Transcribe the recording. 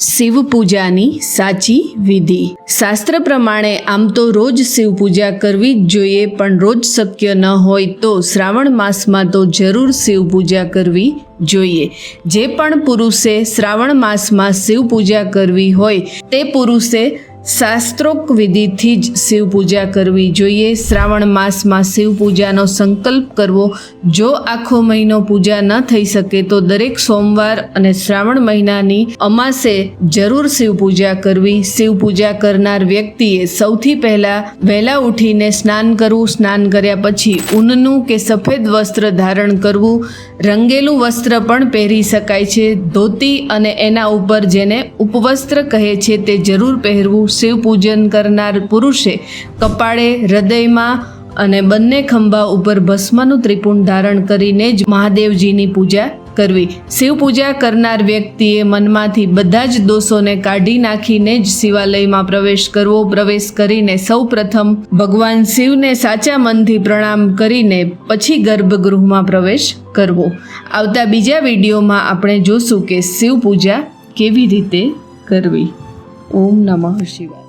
શિવ પૂજાની સાચી વિધિ। શાસ્ત્ર પ્રમાણે આમ તો રોજ શિવ પૂજા કરવી જ જોઈએ, પણ રોજ શક્ય ન હોય તો શ્રાવણ માસમાં તો જરૂર શિવ પૂજા કરવી જોઈએ। જે પણ પુરુષે શ્રાવણ માસમાં શિવ પૂજા કરવી હોય તે પુરુષે શાસ્ત્રોક્ત વિધિથી જ શિવ પૂજા કરવી જોઈએ। શ્રાવણ માસમાં શિવ પૂજાનો સંકલ્પ કરવો। જો આખો મહિનો પૂજા ન થઈ શકે તો દરેક સોમવાર અને શ્રાવણ મહિનાની અમાસે જરૂર શિવ પૂજા કરવી। શિવ પૂજા કરનાર વ્યક્તિએ સૌથી પહેલા વહેલા ઉઠીને સ્નાન કરવું। સ્નાન કર્યા પછી ઊનનું કે સફેદ વસ્ત્ર ધારણ કરવું। રંગેલું વસ્ત્ર પણ પહેરી શકાય છે। ધોતી અને એના ઉપર જેને ઉપવસ્ત્ર કહે છે તે જરૂર પહેરવું। શિવ પૂજન કરનાર પુરુષે કપાળે, હૃદયમાં અને બંને ખંભા ઉપર ભસ્મનું ત્રિપુંડ ધારણ કરીને જ મહાદેવજીની પૂજા કરવી। શિવ પૂજા કરનાર વ્યક્તિએ મનમાંથી બધા જ દોષોને કાઢી નાખીને જ શિવાલયમાં પ્રવેશ કરવો। પ્રવેશ કરીને સૌ પ્રથમ ભગવાન શિવને સાચા મનથી પ્રણામ કરીને પછી ગર્ભગૃહમાં પ્રવેશ કરવો। આવતા બીજા વિડીયોમાં આપણે જોશું કે શિવ પૂજા કેવી રીતે કરવી। ઓમ નમઃ શિવાય।